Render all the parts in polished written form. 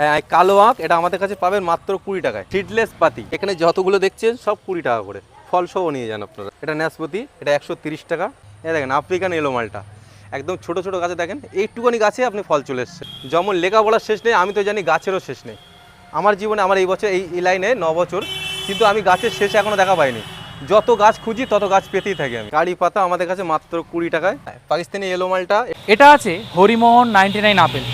হ্যাঁ, কালো আঁক, এটা আমাদের কাছে পাবেন মাত্র 20 টাকায়। সিডলেস পাতি, এখানে যতগুলো দেখছেন সব 20 টাকা করে, ফল সহ নিয়ে যান আপনারা। এটা ন্যাসপাতি, এটা 130 টাকা। দেখেন আফ্রিকান এলো মালটা, একদম ছোট ছোট গাছে দেখেন, এইটুকুনি গাছে আপনি ফল চলে এসছে। যেমন লেখাপড়ার শেষ নেই, আমি তো জানি গাছেরও শেষ নেই। আমার জীবনে, আমার এই বছর এই লাইনে 9 বছর, কিন্তু আমি গাছের শেষ এখনো দেখা পাইনি। যত গাছ খুঁজি তত গাছ পেতেই থাকি আমি। কারি পাতা আমাদের কাছে মাত্র 20 টাকায়। পাকিস্তানি এলো মালটা, এটা আছে হরিমোহন 99 আপেল,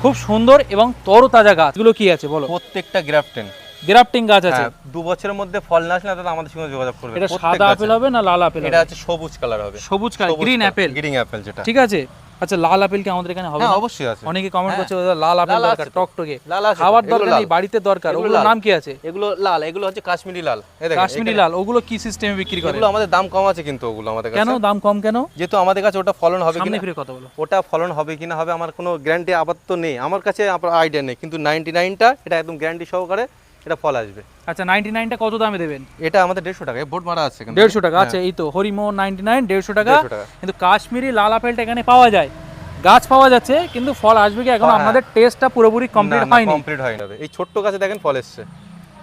খুব সুন্দর এবং তরতাজা গাছ। এগুলো কি আছে বলো? প্রত্যেকটা গ্রাফটেন, গ্রাফটিং গাছ আছে। 2 বছরের মধ্যে ফল না আসলে তাহলে আমাদের সঙ্গে যোগাযোগ করবে। এটা সাদা আপেল হবে না লাল আপেল? এটা হচ্ছে সবুজ কালার হবে। সবুজ colour, green apple. Green apple যেটা, ঠিক আছে। আচ্ছা, লাল আপেল কি আমাদের এখানে হবে? হ্যাঁ অবশ্যই আছে। অনেকে কমেন্ট করছে লাল আপেল লাল দরকার, আছে। টকটকে। লাল আছে, খাবার এগুলো দরকার লাল। নেই, বাড়িতে দরকার। এগুলো ওগুলোর লাল। নাম কি আছে? এগুলো লাল, এগুলো হচ্ছে কাশ্মীরি লাল। এই দেখেন কাশ্মীরি লাল। ওগুলো কি সিস্টেমে বিক্রি করে? এগুলো আমাদের দাম কম আছে, কিন্তু ওগুলো আমাদের কাছে। কেন দাম কম কেন? যেহেতু আমাদের কাছে ওটা ফলন হবে সামনে কিনা, ফিরে কথা বলো। ওটা ফলন হবে কিনা হবে আমার কোনো গ্যারান্টি আপাতত নেই, আমার কাছে আপনার আইডিয়া নেই। কিন্তু 99টা এটা একদম গ্যারান্টি সহকারে এটা ফল আসবে। আচ্ছা, 99টা কত দামে দেবেন? এটা আমাদের 150 টাকা, বোর্ড মারা আছে কিন্তু। 150 টাকা। আচ্ছা, এই তো হরিমোহন 99 150 টাকা। 150 টাকা। কিন্তু কাশ্মীরি লাল আপেলটা এখানে পাওয়া যায়, গাছ পাওয়া যাচ্ছে, কিন্তু ফল আসবে কি এখন? হ্যাঁ। আমাদের টেস্টটা পুরোপুরি কমপ্লিট হয়নি। কমপ্লিট হয়নি। এই ছোট্ট গাছে দেখেন ফল এসছে,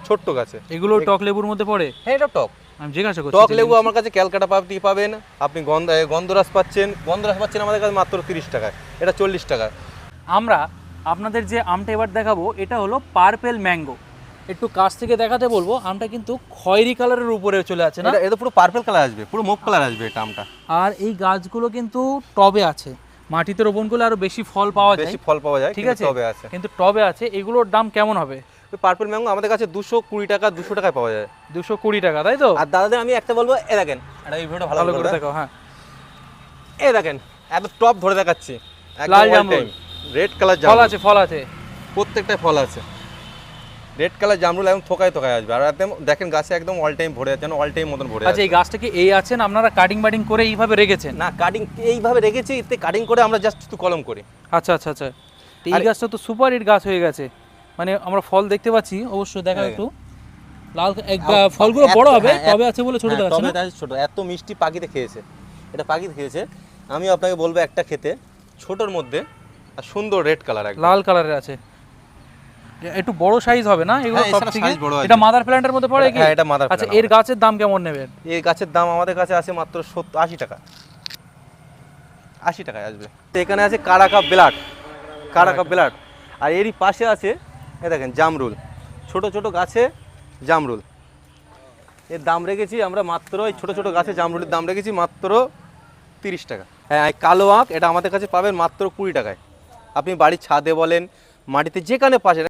ছোট্ট গাছে। এগুলো টক লেবুর মধ্যে পড়ে? হ্যাঁ, এটা টক। আমি জিজ্ঞাসা করছি। টক লেবু আমার কাছে ক্যালকাটা পাপড়ি পাবেন আপনি, গন্ধরাজ পাচ্ছেন। গন্ধরাজ পাচ্ছেন আমাদের কাছে মাত্র 30 টাকায়, এটা 40 টাকা। আমরা আপনাদের যে আমটা এবার দেখাবো, এটা হলো পার্পেল ম্যাঙ্গো। একটু কাছ থেকে দেখাতে বলবো। আমটা কিন্তু খয়েরি কালারের উপরে চলে আছে না? এটা পুরো পার্পল কালার আসবে, পুরো মুভ কালার আসবে এটা আমটা। আর এই গাছগুলো কিন্তু টবে আছে, মাটিতে রোপণ করলে আরো বেশি ফল পাওয়া যায়। বেশি ফল পাওয়া যায়, ঠিক আছে, তবে আছে। কিন্তু টবে আছে। এগুলোর দাম কেমন হবে? পার্পল ম্যাঙ্গো আমাদের কাছে 220 টাকা, 200 টাকায় পাওয়া যায়। 220 টাকা, তাই তো? আর দাদাদের আমি একটা বলবো, এ দেখেন, এটা এই ভিডিওটা ভালো করে দেখো। হ্যাঁ, এই দেখেন, এত টপ ধরে দেখাচ্ছি, লাল জামরুল, রেড কালার ফল জামরুল আছে, ফল আছে, প্রত্যেকটাই ফল আছে। রেড কালার জামরুল একদম থোকায় থোকায় আসবে। আর একদম দেখেন গাছে একদম অল টাইম ভরে আছে, যেন অল টাইম মতন ভরে আছে। আচ্ছা, এই গাছটা কি এই আছেন আপনারা কাটিং বাটিং করে এইভাবে রেখেছেন? না, কাটিং এইভাবে রেখেছি, এতে কাটিং করে আমরা জাস্ট একটু কলম করি। আচ্ছা আচ্ছা আচ্ছা। তো এই গাছটা তো সুপার হিট গাছ হয়ে গেছে, মানে আমরা ফল দেখতে পাচ্ছি। অবশ্যই দেখা একটু লাল, ফলগুলো বড় হবে, তবে আছে বলে ছোট দেখাচ্ছে না? ছোট, এত মিষ্টি পাখিতে খেয়েছে, এটা পাখিতে খেয়েছে। আমি আপনাকে বলবো একটা খেতে, ছোটর মধ্যে আর সুন্দর রেড কালার, লাল কালারের আছে, একটু বড় সাইজ হবে না এগুলো? হ্যাঁ, সব এছাড়া থেকে size বড় আছে। এটা মাদার প্ল্যান্টের মধ্যে পড়ে কি? হ্যাঁ, এটা মাদার আচ্ছা, প্ল্যান্ট। এর গাছের দাম কেমন নেবেন? এই গাছের দাম আমাদের কাছে আছে মাত্র 80 টাকা, 80 টাকায় আসবে। এখানে আছে কারাকা ব্লাড, কারাকা ব্লাড। আর এরই পাশে আছে এই দেখেন জামরুল, ছোট ছোট গাছে জামরুল। এর দাম রেখেছি আমরা মাত্র, এই ছোট ছোট গাছে জামরুলের দাম রেখেছি মাত্র 30 টাকা। হ্যাঁ, কালো আঁক, এটা আমাদের কাছে পাবেন মাত্র 20 টাকায়। আপনি বাড়ির ছাদে বলেন, মাটিতে যেখানে পাশে